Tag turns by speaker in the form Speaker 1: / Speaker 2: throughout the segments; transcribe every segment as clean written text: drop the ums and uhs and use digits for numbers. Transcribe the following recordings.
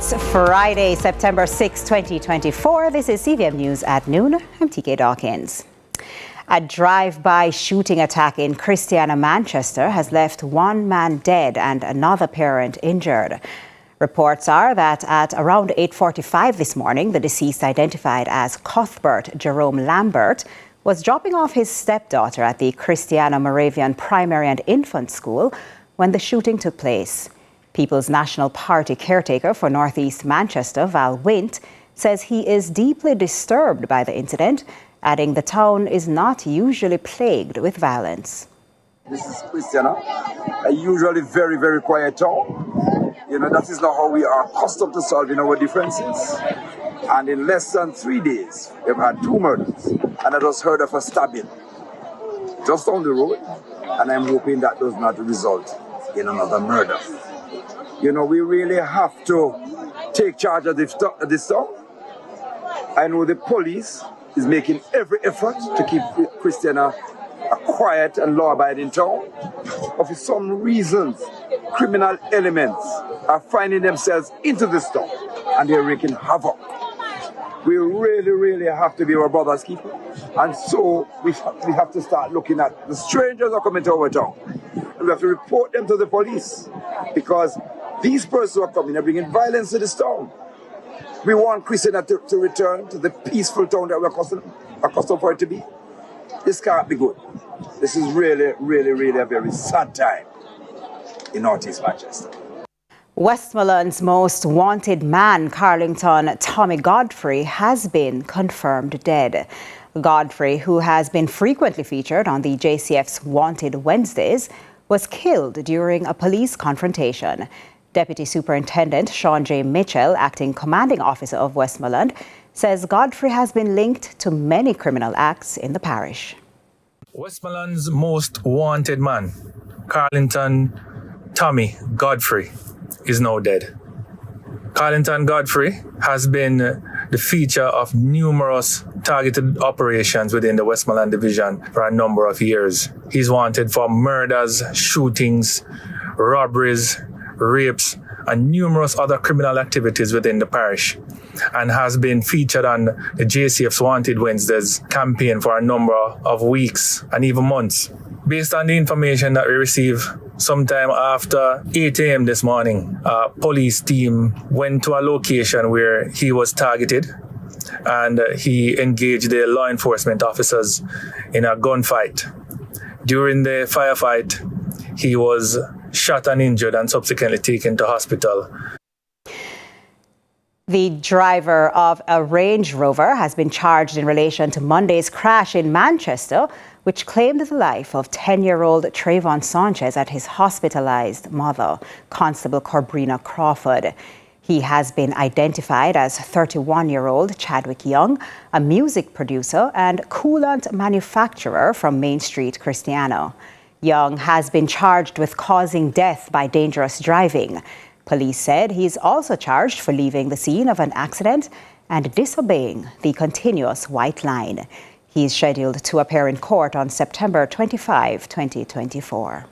Speaker 1: It's Friday, September 6, 2024. This is CVM News at noon. I'm TK Dawkins. A drive-by shooting attack in Christiana, Manchester has left one man dead and another parent injured. Reports are that at around 8:45 this morning, the deceased, identified as Cuthbert Jerome Lambert, was dropping off his stepdaughter at the Christiana Moravian Primary and Infant School when the shooting took place. People's National Party caretaker for North East Manchester, Val Wint, says he is deeply disturbed by the incident, adding the town is not usually plagued with violence.
Speaker 2: This is Christiana, a usually very, very quiet town. You know, that is not how we are accustomed to solving our differences. And in less than 3 days, we've had 2 murders. And I just heard of a stabbing just down the road. And I'm hoping that does not result in another murder. You know, we really have to take charge of this town. I know the police is making every effort to keep Christiana a quiet and law-abiding town. But for some reasons, criminal elements are finding themselves into this town and they're wreaking havoc. We really have to be our brother's keeper. And so we have to start looking at the strangers who are coming to our town. And we have to report them to the police because these persons who are coming are bringing violence to this town. We want Christiana to return to the peaceful town that we're accustomed for it to be. This can't be good. This is really a very sad time in North East Manchester.
Speaker 1: Westmoreland's most wanted man, Carlington Tommy Godfrey, has been confirmed dead. Godfrey, who has been frequently featured on the JCF's Wanted Wednesdays, was killed during a police confrontation. Deputy Superintendent Sean J. Mitchell, acting commanding officer of Westmoreland, says Godfrey has been linked to many criminal acts in the parish.
Speaker 3: Westmoreland's most wanted man, Carlington Tommy Godfrey, is now dead. Carlington Godfrey has been the feature of numerous targeted operations within the Westmoreland Division for a number of years. He's wanted for murders, shootings, robberies, rapes, and numerous other criminal activities within the parish, and has been featured on the JCF's Wanted Wednesdays campaign for a number of weeks and even months. Based on the information that we received sometime after 8 a.m. this morning, a police team went to a location where he was targeted, and he engaged the law enforcement officers in a gunfight. During the firefight, he was shot and injured and subsequently taken to hospital.
Speaker 1: The driver of a Range Rover has been charged in relation to Monday's crash in Manchester, which claimed the life of 10-year-old Trayvon Sanchez at his hospitalized mother, Constable Corbrina Crawford. He has been identified as 31-year-old Chadwick Young, a music producer and coolant manufacturer from Main Street, Christiana. Young has been charged with causing death by dangerous driving. Police said he's also charged for leaving the scene of an accident and disobeying the continuous white line. He is scheduled to appear in court on September 25, 2024.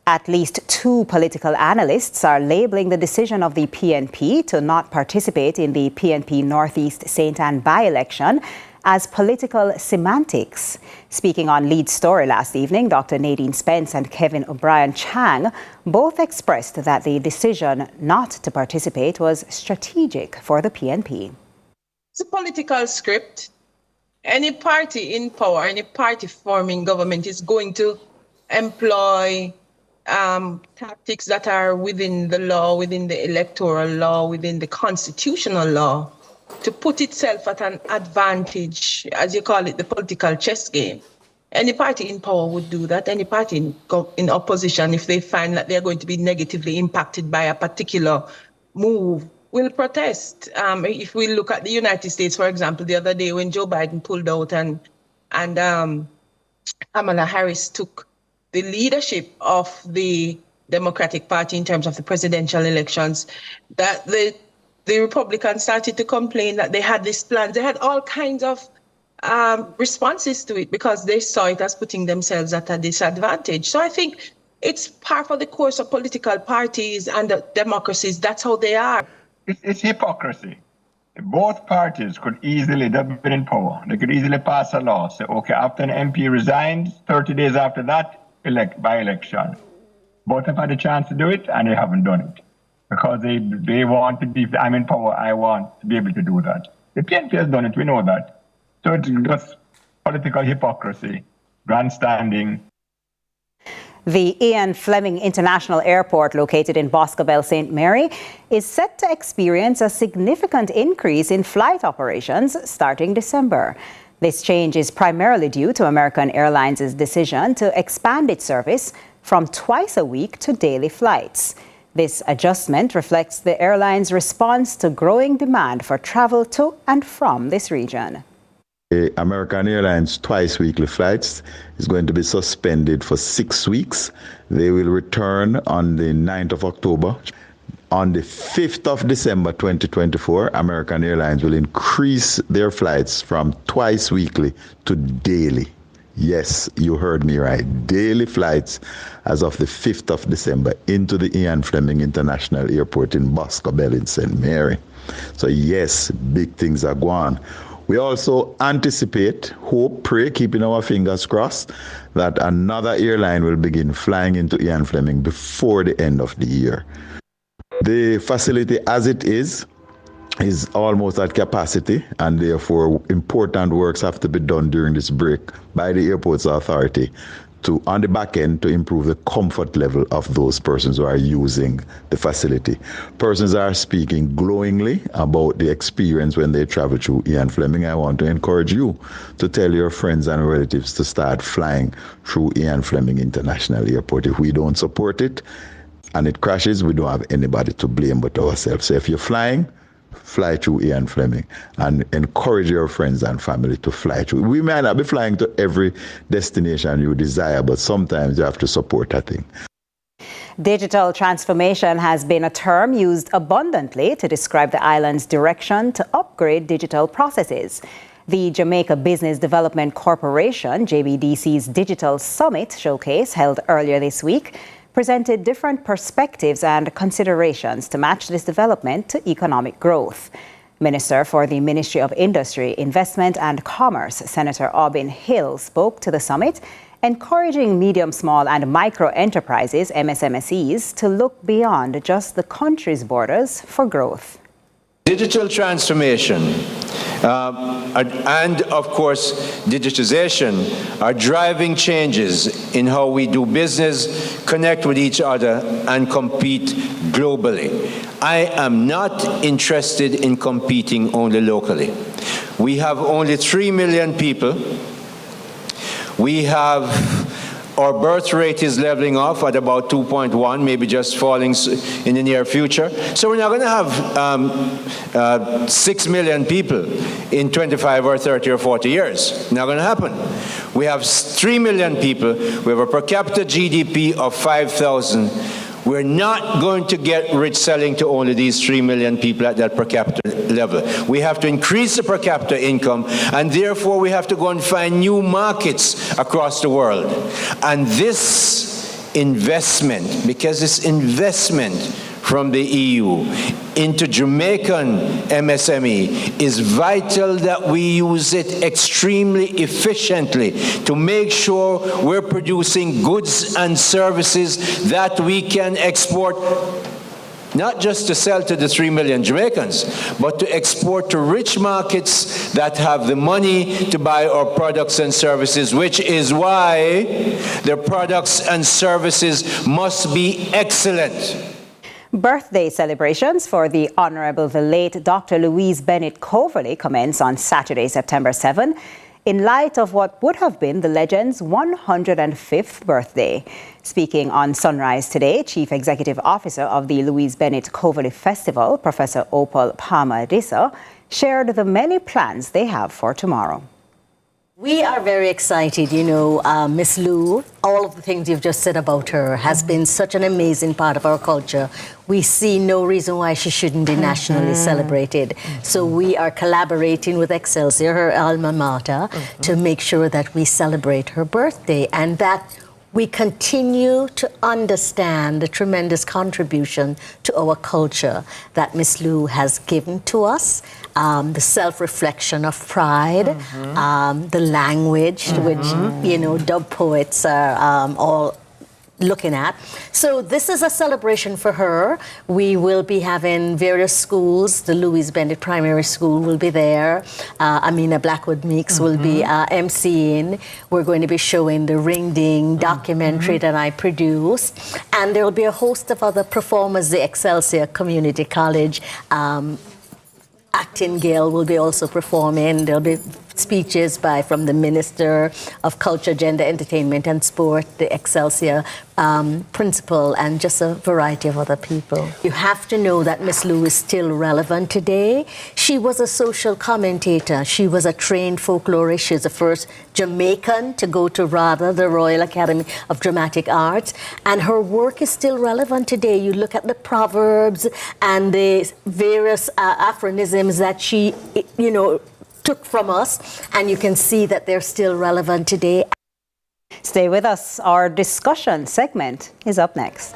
Speaker 1: At least 2 political analysts are labeling the decision of the PNP to not participate in the PNP Northeast St. Anne by-election as political semantics. Speaking on Lead Story last evening, Dr. Nadine Spence and Kevin O'Brien Chang both expressed that the decision not to participate was strategic for the PNP.
Speaker 4: It's a political script. Any party in power, any party forming government is going to employ tactics that are within the law, within the electoral law, within the constitutional law, to put itself at an advantage, as you call it, the political chess game. Any party in power would do that. Any party in opposition, if they find that they're going to be negatively impacted by a particular move, will protest. If we look at the United States, for example, the other day when Joe Biden pulled out and Kamala Harris took the leadership of the Democratic Party in terms of the presidential elections, that the Republicans started to complain that they had these plans. They had all kinds of responses to it because they saw it as putting themselves at a disadvantage. So I think It's part of the course of political parties and the democracies. That's how they are.
Speaker 5: It's hypocrisy. Both parties could easily, they've been in power, they could easily pass a law, say, okay, after an MP resigns, 30 days after that, by election. Both have had a chance to do it, and they haven't done it. Because they want to be, if I'm in power, I want to be able to do that. The PNP has done it, we know that. So it's just political hypocrisy, grandstanding.
Speaker 1: The Ian Fleming International Airport, located in Boscobel, St. Mary, is set to experience a significant increase in flight operations starting December. This change is primarily due to American Airlines' decision to expand its service from twice a week to daily flights. This adjustment reflects the airline's response to growing demand for travel to and from this region.
Speaker 6: American Airlines twice weekly flights is going to be suspended for 6 weeks. They will return on the 9th of October. On the 5th of December 2024, American Airlines will increase their flights from twice weekly to daily. Yes, you heard me right. Daily flights as of the 5th of December into the Ian Fleming International Airport in Boscobel in St. Mary. So yes, big things are going on. We also anticipate, hope, pray, keeping our fingers crossed, that another airline will begin flying into Ian Fleming before the end of the year. The facility as it is almost at capacity, and therefore important works have to be done during this break by the airport's authority on the back end to improve the comfort level of those persons who are using the facility. Persons are speaking glowingly about the experience when they travel through Ian Fleming. I want to encourage you to tell your friends and relatives to start flying through Ian Fleming International Airport. If we don't support it and it crashes, we don't have anybody to blame but ourselves. So if you're flying, fly through Ian Fleming and encourage your friends and family to fly through. We may not be flying to every destination you desire, but sometimes you have to support that thing.
Speaker 1: Digital transformation has been a term used abundantly to describe the island's direction to upgrade digital processes. The Jamaica Business Development Corporation, JBDC's Digital Summit showcase held earlier this week presented different perspectives and considerations to match this development to economic growth. Minister for the Ministry of Industry, Investment and Commerce, Senator Aubin Hill, spoke to the summit, encouraging medium, small and micro enterprises, MSMEs, to look beyond just the country's borders for growth.
Speaker 7: Digital transformation and, of course, digitization are driving changes in how we do business, connect with each other, and compete globally. I am not interested in competing only locally. We have only 3 million people. Our birth rate is leveling off at about 2.1, maybe just falling in the near future. So we're not going to have 6 million people in 25 or 30 or 40 years. Not going to happen. We have 3 million people. We have a per capita GDP of 5,000. We're not going to get rich selling to only these 3 million people at that per capita level. We have to increase the per capita income, and therefore we have to go and find new markets across the world. And this investment, because this investment from the EU into Jamaican MSME is vital that we use it extremely efficiently to make sure we're producing goods and services that we can export, not just to sell to the 3 million Jamaicans, but to export to rich markets that have the money to buy our products and services, which is why their products and services must be excellent.
Speaker 1: Birthday celebrations for the Honourable the late Dr. Louise Bennett Coverley commence on Saturday, September 7, in light of what would have been the legend's 105th birthday. Speaking on Sunrise today, Chief Executive Officer of the Louise Bennett Coverley Festival, Professor Opal Palma-Adisa, shared the many plans they have for tomorrow.
Speaker 8: We are very excited, Miss Lou, all of the things you've just said about her has been such an amazing part of our culture. We see no reason why she shouldn't be nationally celebrated. So we are collaborating with Excelsior, her alma mater, to make sure that we celebrate her birthday. And that we continue to understand the tremendous contribution to our culture that Miss Lou has given to us, the self-reflection of pride, the language, which, you know, dub poets are all looking at. So this is a celebration for her. We will be having various schools. The Louise Bennett Primary School will be there. Amina Blackwood Meeks will be emceeing. We're going to be showing the Ring Ding documentary that I produced. And there will be a host of other performers. The Excelsior Community College Acting Guild will be also performing. There'll be speeches from the Minister of Culture, Gender, Entertainment and Sport, the Excelsior principal, and just a variety of other people. You have to know that Miss Lou is still relevant today. She was a social commentator. She was a trained folklorist. She's the first Jamaican to go to RADA, the Royal Academy of Dramatic Arts, and her work is still relevant today. You look at the proverbs and the various aphorisms that she, you know, took from us, and you can see that they're still relevant today.
Speaker 1: Stay with us. Our discussion segment is up next.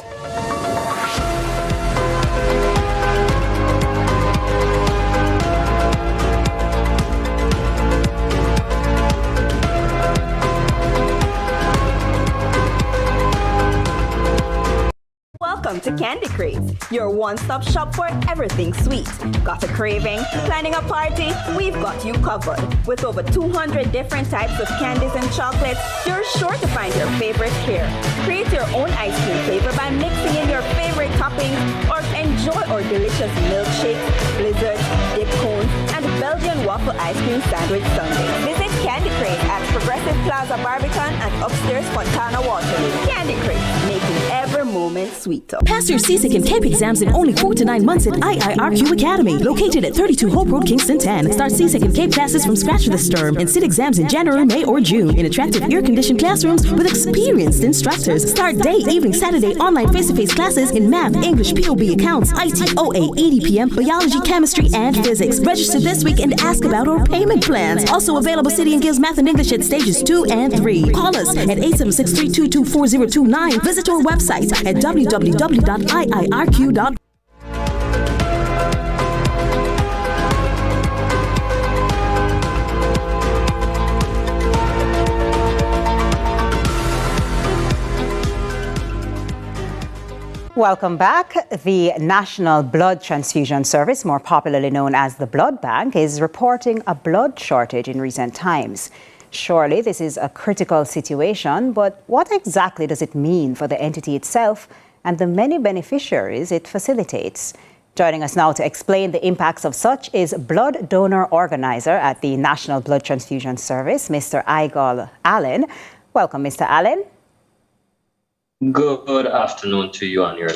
Speaker 9: Welcome to Candy Craze, your one-stop shop for everything sweet. Got a craving? Planning a party? We've got you covered. With over 200 different types of candies and chocolates, you're sure to find your favorite here. Create your own ice cream flavor by mixing in your favorite toppings, or enjoy our delicious milkshakes, blizzards, dip cones, and Belgian waffle ice cream sandwich sundaes. Visit Candy Craze at Progressive Plaza Barbican and upstairs Fontana Waterloo. Candy Craze, making every moment sweeter.
Speaker 10: Pass your CSEC and CAPE exams in only 4 to 9 months at IIRQ Academy, located at 32 Hope Road, Kingston 10. Start CSEC and CAPE classes from scratch this term and sit exams in January, May, or June in attractive air-conditioned classrooms with experienced instructors. Start day, evening, Saturday online face-to-face classes in math, English, POB, accounts, IT, OA, EDPM, biology, chemistry, and physics. Register this week and ask about our payment plans. Also available City and Guilds Math and English at stages 2 and 3. Call us at 876-322-4029. Visit our website at www.iirq.com.
Speaker 1: Welcome back. The National Blood Transfusion Service, more popularly known as the Blood Bank, is reporting a blood shortage in recent times. Surely this is a critical situation, but what exactly does it mean for the entity itself and the many beneficiaries it facilitates? Joining us now to explain the impacts of such is blood donor organizer at the National Blood Transfusion Service, Mr. Igor Allen. Welcome, Mr. Allen.
Speaker 11: Good afternoon to you and your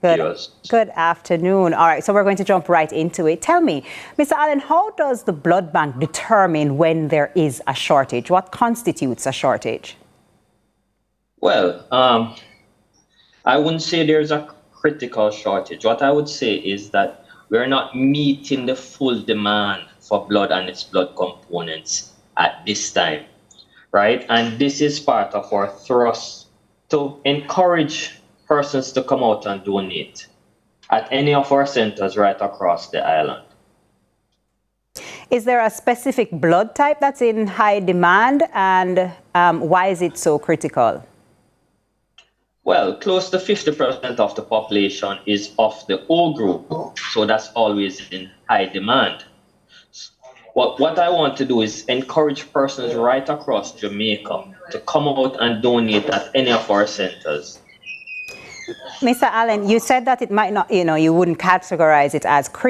Speaker 11: viewers.
Speaker 1: Good afternoon. All right, so we're going to jump right into it. Tell me, Mr. Allen, how does the blood bank determine when there is a shortage? What constitutes a shortage?
Speaker 11: Well, I wouldn't say there's a critical shortage. What I would say is that we're not meeting the full demand for blood and its blood components at this time, right? And this is part of our thrust to encourage persons to come out and donate at any of our centers right across the island.
Speaker 1: Is there a specific blood type that's in high demand, and why is it so critical?
Speaker 11: Well, close to 50% of the population is of the O group, so that's always in high demand. What I want to do is encourage persons right across Jamaica to come out and donate at any of our centers.
Speaker 1: Mr. Allen, you said that it might not, you wouldn't categorize it as critical.